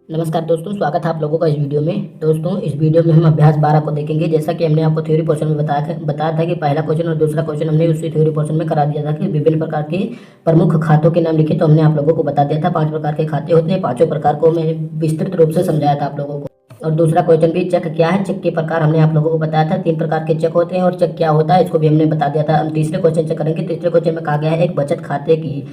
नमस्कार दोस्तों, स्वागत है आप लोगों का इस वीडियो में। दोस्तों, इस वीडियो में हम अभ्यास 12 को देखेंगे। जैसा कि हमने आपको थ्योरी पोर्शन में बताया था कि पहला क्वेश्चन और दूसरा क्वेश्चन हमने उसी थ्योरी पोर्शन में करा दिया था कि विभिन्न प्रकार के प्रमुख खातों के नाम लिखे। तो हमने आप लोगों को बता दिया था 5 प्रकार के खाते होते हैं। 5 प्रकार को मैंने विस्तृत रूप से समझाया था आप लोगों को। और दूसरा क्वेश्चन भी चेक क्या है, चेक के प्रकार हमने आप लोगों को बताया था। 3 प्रकार के चेक होते हैं और चेक क्या होता है इसको भी हमने बता दिया था। हम तीसरे क्वेश्चन चेक करेंगे। तीसरे क्वेश्चन में कहा गया है एक बचत खाते की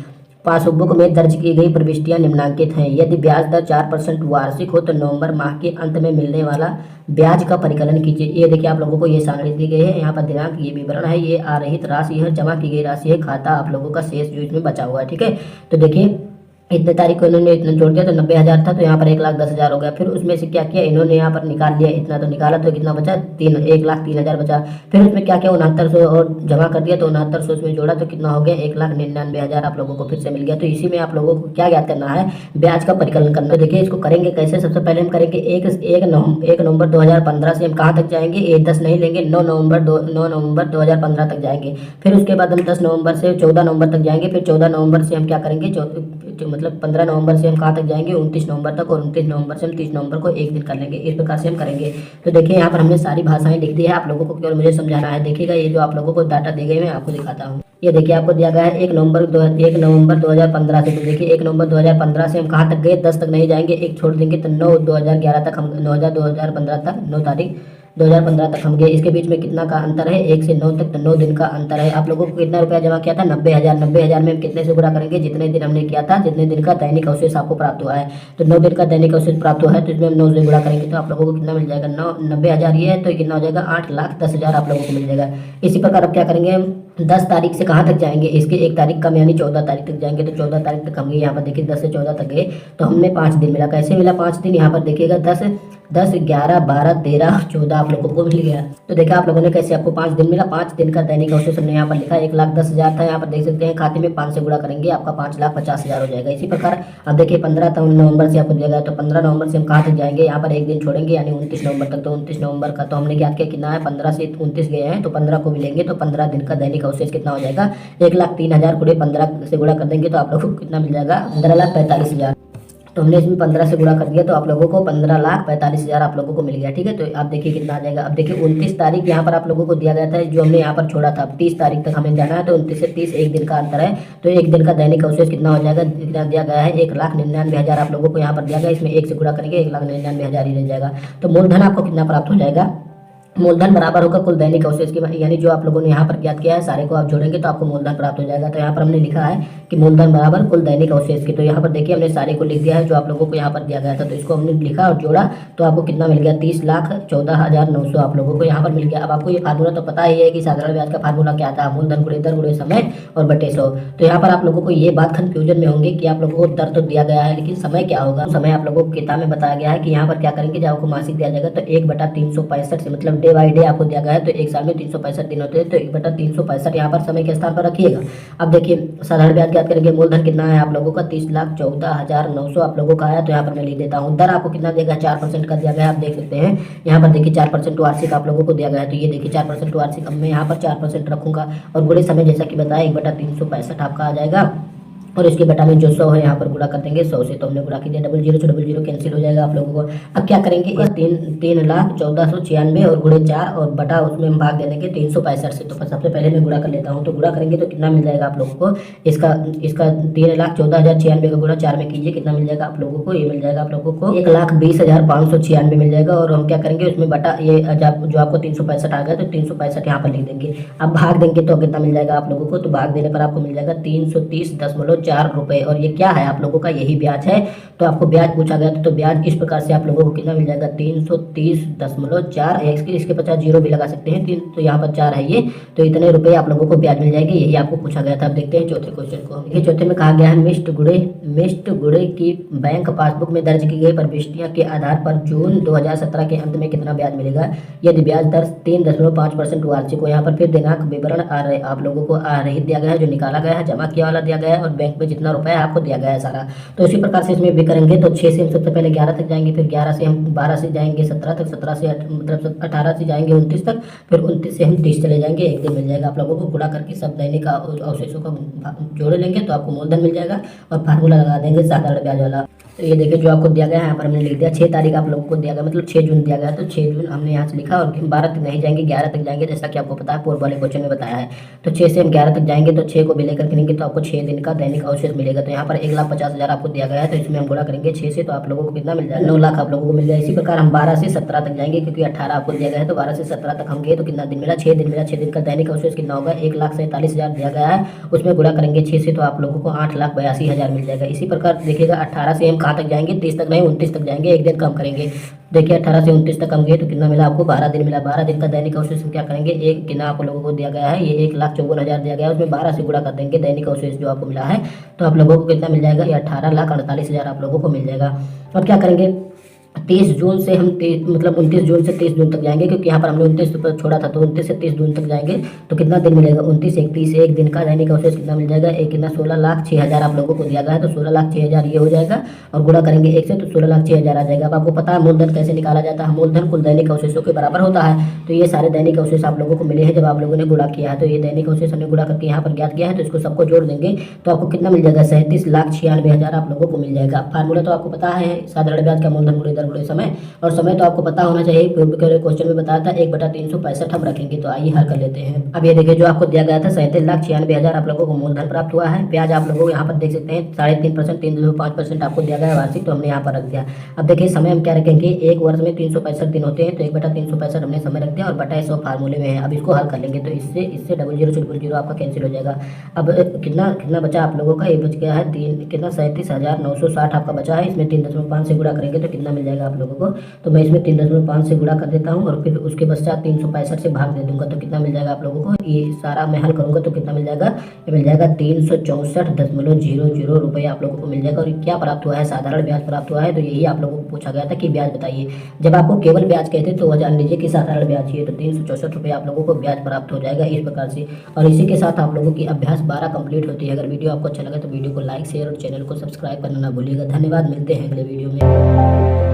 पासबुक में दर्ज की गई प्रविष्टियां निम्नांकित हैं। यदि ब्याज दर 4% वार्षिक हो तो नवंबर माह के अंत में मिलने वाला ब्याज का परिकलन कीजिए। ये देखिए आप लोगों को ये सारणी दी गई है। यहाँ पर दिनांक, ये विवरण है, ये आरहित राशि है, जमा की गई राशि है, खाता आप लोगों का शेष जो इसमें बचा हुआ है। ठीक है, तो देखिए इतने तारीख को इन्होंने इतना जोड़ दिया तो 90,000 था, तो यहाँ पर 1,10,000 हो गया। फिर उसमें से क्या किया इन्होंने, यहाँ पर निकाल लिया इतना, तो निकाला तो कितना बचा 1,03,000 बचा। फिर उसमें क्या किया 6900 और जमा कर दिया, तो 6900 उसमें जोड़ा तो कितना हो गया 1,99,000 आप लोगों को फिर से मिल गया। तो इसी में आप लोगों को क्या ज्ञात करना है, ब्याज का परिकलन करना। तो देखिए इसको करेंगे कैसे। सबसे पहले हम करेंगे 1 नवंबर 2015 से हम कहाँ तक जाएंगे, 10 नहीं लेंगे, 9 नवंबर 2015 तक जाएंगे। फिर उसके बाद हम 10 नवंबर से 14 नवंबर तक जाएंगे। फिर 14 नवंबर से हम क्या करेंगे, मतलब 15 नवंबर से हम कहाँ तक जाएंगे 29 नवंबर तक, और 29 नवंबर से हम 30 नवंबर को एक दिन कर लेंगे। इस प्रकार से हम करेंगे। तो देखिए यहाँ पर हमने सारी भाषाएं लिख दी है, आप लोगों को केवल मुझे समझाना है। देखिएगा ये जो आप लोगों को डाटा दी गई मैं आपको दिखाता हूँ। ये देखिए आपको दिया गया है 1 नवंबर 2015 से। तो देखिए 1 नवंबर 2015 से हम कहाँ तक गए, 10 तक नहीं जाएंगे, एक छोड़ देंगे तो 9 2011 तक हम 2015 तक 9 तारीख 2015 तक हम गए। इसके बीच में कितना का अंतर है, 1 से 9 तक, तो 9 दिन का अंतर है। आप लोगों को कितना रुपया जमा किया था 90,000। 90,000 में हम कितने से गुणा करेंगे, जितने दिन हमने किया था, जितने दिन का दैनिक अवशेष आपको प्राप्त हुआ है। तो 9 दिन का दैनिक अवशेष प्राप्त हुआ है, तो इसमें हम 9 से गुणा करेंगे तो आप लोगों को कितना मिल जाएगा, 90,000 ये है तो कितना हो जाएगा 8,10,000 आप लोगों को मिल जाएगा। इसी प्रकार अब क्या करेंगे हम 10 तारीख से कहाँ तक जाएंगे, इसके 1 तारीख कम यानी 14 तारीख तक जाएंगे। तो 14 तारीख तक हम गए, यहाँ पर देखिए 10 से 14 तक गए तो हमने 5 दिन मिला। कैसे मिला 5 दिन, यहाँ पर देखिएगा 10, 11, 12, 13, 14 आप लोगों को मिल गया। तो देखा आप लोगों ने कैसे आपको 5 दिन मिला। 5 दिन का दैनिक अवशेष हमने यहाँ पर लिखा 1,10,000 था। यहाँ पर देख सकते हैं खाते में 5 से गुणा करेंगे आपका 5,50,000 हो जाएगा। इसी प्रकार अब देखिए 15 नवंबर से आपको दिया गया, तो 15 नवंबर से हम कहाँ तक जाएंगे, यहाँ पर एक दिन छोड़ेंगे यानी 29 नवंबर तक। तो 29 नवंबर का तो हमने ज्ञात किया कितना है, 15 से 29 गए हैं तो 15 को मिलेंगे, तो 15 दिन का दैनिक अवशेष कितना हो जाएगा 1,03,000 को 15 से गुणा कर देंगे तो आप लोगों को कितना मिल जाएगा 15,45,000। तो हमने इसमें 15 से गुणा कर दिया तो आप लोगों को 15,45,000 आप लोगों को मिल गया। ठीक है, तो आप देखिए कितना आ जाएगा। अब देखिए 29 तारीख यहाँ पर आप लोगों को दिया गया था, जो हमने यहाँ पर छोड़ा था। 30 तारीख तक हमें जाना है, तो 29 से 30 एक दिन का अंतर है। तो एक दिन का दैनिक अवशेष कितना हो जाएगा, जितना दिया गया है 1,99,000 आप लोगों को यहाँ पर दिया गया। इसमें 1 से गुणा करेंगे 1,99,000 ही रह जाएगा। तो मूलधन आपको कितना प्राप्त हो जाएगा, मूलधन बराबर होगा कुल दैनिक अवशेष की, यानी जो आप लोगों ने यहाँ पर ज्ञात किया है सारे को आप जोड़ेंगे तो आपको मूलधन प्राप्त हो जाएगा। तो यहाँ पर हमने लिखा है कि मूलधन बराबर कुल दैनिक अवशेष की। तो यहाँ पर देखिए हमने सारे को लिख दिया है जो आप लोगों को यहाँ पर दिया गया था। तो इसको हमने लिखा और जोड़ा तो आपको कितना मिल गया 30,14,900 आप लोगों को यहाँ पर मिल गया। अब आपको ये फार्मूला तो पता ही है कि साधारण ब्याज का फार्मूला क्या था, मूलधन गुणे दर गुणे समय और बटे 100। तो यहाँ पर आप लोगों को ये बात कंफ्यूजन में होंगे कि आप लोगों को दर तो दिया गया है लेकिन समय क्या होगा। समय आप लोगों को किताब में बताया गया है कि यहाँ पर क्या करेंगे, जब आपको मासिक दिया जाएगा तो 1/365 से, मतलब डे बाई डे आपको दिया गया है तो एक साल में 365 दिन होते हैं, तो 1/365 यहाँ पर समय के स्थान पर रखिएगा। अब देखिए साधारण ब्याज याद करेंगे, मूलधन कितना है आप लोगों का 30,14,900 आप लोगों का आया। तो यहाँ पर मैं लिख देता हूँ। दर आपको कितना देगा 4% का दिया गया है, आप देख सकते हैं यहाँ पर देखिए 4% वार्षिक आप लोगों को दिया गया है। तो ये देखिए 4% वार्षिक, अब मैं यहाँ पर 4% रखूंगा और गुणे समय जैसा कि बताया 1/365 आपका आ जाएगा। और इसके बटा में जो 100 है यहाँ पर गुणा कर देंगे 100 से, तो हमने गुणा किया 00 से 00 कैंसिल हो जाएगा आप लोगों को। अब क्या करेंगे 3,14,96 और गुणे 4 और बटा उसमें हम भाग दे देंगे 365 से। तो सबसे पहले मैं गुणा कर लेता हूँ। तो गुणा करेंगे तो कितना मिल जाएगा आप लोगों को, इसका 3,14,096 का गुणा 4 में कीजिए, कितना मिल जाएगा आप लोगों को, ये मिल जाएगा आप लोगों को 1,20,596 मिल जाएगा। और हम क्या करेंगे उसमें बटा ये जो आपको 365 आ गया तो 365 यहाँ पर लिख देंगे। अब भाग देंगे तो कितना मिल जाएगा आप लोगों को, तो भाग देने पर आपको मिल जाएगा 330.4 रुपए। और ये क्या है आप लोगों का, यही ब्याज है। तो आपको ब्याज पूछा गया था, तो ब्याज इस प्रकार से आप लोगों को कितना मिल जाएगा 330.4, इसके 50 जीरो भी लगा सकते हैं, 3 तो यहाँ पर 4 है ये, तो इतने रुपए आप लोगों को ब्याज मिल जाएगी। यही आपको पूछा गया था। अब देखते हैं चौथे क्वेश्चन को। देखिए चौथे में कहा गया है मिष्ट गुड़े की बैंक पासबुक में दर्ज की गई प्रविष्टियां के आधार पर जून 2017 के अंत में कितना ब्याज मिलेगा, यदि ब्याज दर 3.5% वार्षिक हो। यहाँ पर फिर दिनांक विवरण आप लोगों को आरहित दिया गया है, जो निकाला गया है, जमा किया वाला दिया गया है और बैंक में जितना रुपया आपको दिया गया है सारा। तो इसी प्रकार से इसमें भी करेंगे। तो 6 से हम सबसे पहले 11 तक जाएंगे, फिर 11 से हम 12 से जाएंगे 17 तक, 17 से मतलब 18 से जाएंगे 29 तक, फिर 29 से हम 30 चले जाएंगे। एक दिन मिल जाएगा आप लोगों को। गुणा करके सब दैनिक अवशेषों का जोड़ लेंगे तो आपको मूलधन मिल जाएगा और फार्मूला लगा देंगे साधारण ब्याज वाला। तो ये देखिए जो आपको दिया गया है यहाँ पर हमने लिख दिया 6 तारीख आप लोगों को दिया गया, मतलब 6 जून दिया गया है, तो 6 जून हमने यहाँ से लिखा और 12 तक नहीं जाएंगे, 11 तक जाएंगे, जैसा कि आपको पता है पूर्व वाले क्वेश्चन में बताया है। तो 6 से हम 11 तक जाएंगे, तो 6 को भी लेकर करेंगे तो आपको 6 दिन का दैनिक अवशेष मिलेगा। तो यहाँ पर 1,50,000 आपको दिया गया है, तो इसमें हम गुणा करेंगे 6 से, तो आप लोगों को कितना मिल जाएगा, 9 लाख आप लोगों को मिल जाएगा। इसी प्रकार हम 12 से 17 तक जाएंगे, क्योंकि 18 आपको दिया गया है, तो 12 से 17 तक हम गए तो कितना दिन मिला, 6 दिन मिला। 6 दिन का दैनिक अवशेष कितना होगा, 1,47,000 दिया गया है, उसमें गुणा करेंगे 6 से, तो आप लोगों को 8,82,000 मिल जाएगा। इसी प्रकार देखिएगा 18 से हम कहाँ तक जाएंगे, 30 तक नहीं 29 तक जाएंगे, एक दिन कम करेंगे। देखिए 18 से 29 तक हम गए तो कितना मिला आपको, 12 दिन मिला। 12 दिन का दैनिक अवशेष क्या करेंगे, एक कितना आप लोगों को दिया गया है, ये 1,54,000 दिया गया है, उसमें 12 से गुणा कर देंगे दैनिक अवशेष जो आपको मिला है, तो आप लोगों को कितना मिल जाएगा, ये 18,48,000 आप लोगों को मिल जाएगा। अब क्या करेंगे, 30 जून से हम 29 जून से 30 जून तक जाएंगे, क्योंकि यहाँ पर हमने 29 पर छोड़ा था, तो 29 से 30 जून तक जाएंगे तो कितना दिन मिलेगा, 29 31 एक दिन का दैनिक अवशेष कितना मिल जाएगा, एक कितना 16,06,000 आप लोगों को दिया गया है, तो 16,06,000 ये हो जाएगा और गुणा करेंगे 1 से, तो 16,06,000 आ जाएगा। अब आपको पता है मूलधन कैसे निकाला जाता है, मूलधन कुल दैनिक अवशेषों के बराबर होता है। तो ये सारे दैनिक अवशेष आप लोगों को मिले हैं जब आप लोगों ने गुणा किया है, तो ये दैनिक अवशेष हमने गुणा करके यहाँ पर ज्ञात किया है, तो इसको सबको जोड़ देंगे तो आपको कितना मिल जाएगा, 37,96,000 आप लोगों को मिल जाएगा। फार्मूला तो आपको पता है, साधारण ब्याज का मूलधन गुणे दर गुणे समय, और समय तो आपको पता होना चाहिए, पूर्व के क्वेश्चन में बताया था 1/365 हम रखेंगे। तो आइए हल कर लेते हैं। अब ये देखिए जो आपको दिया गया था 37,96,000 आप लोगों को मूलधन प्राप्त हुआ है। ब्याज आप लोगों को यहाँ पर देख सकते हैं 3.5%, 3.5% आपको दिया गया है वार्षिक, तो हमने यहाँ पर रख दिया। अब देखिए समय हम क्या रखेंगे, एक वर्ष में 365 दिन होते हैं, तो 1/365 हमने समय रख दिया और बटा 100 फार्मूले में है। अब इसको हल कर लेंगे तो इससे 00 आपका कैंसिल हो जाएगा। अब कितना बचा आप लोगों का, ये बच गया है 37,960 आपका बचा है। इसमें 3.5 से गुणा करेंगे तो कितना मिल जाएगा आप लोगों को, तो मैं इसमें 3.5 से गुणा कर देता हूँ और फिर उसके पश्चात 365 से भाग दे दूंगा, तो कितना मिल जाएगा आप लोगों को, ये सारा मैं हल करूंगा तो कितना मिल जाएगा, ये मिल जाएगा 364.00 रुपये आप लोगों को मिल जाएगा। और क्या प्राप्त हुआ है, साधारण ब्याज प्राप्त हुआ है। तो यही आप लोगों को पूछा गया था कि ब्याज बताइए। जब आपको केवल ब्याज कहते तो वह जान लीजिए कि साधारण ब्याज चाहिए, तो 364 रुपये आप लोगों को ब्याज प्राप्त हो जाएगा इस प्रकार से। और इसी के साथ आप लोगों की अभ्यास 12 कंप्लीट होती है। अगर वीडियो आपको अच्छा लगा तो वीडियो को लाइक शेयर और चैनल को सब्सक्राइब करना ना भूलिएगा। धन्यवाद, मिलते हैं अगले वीडियो में।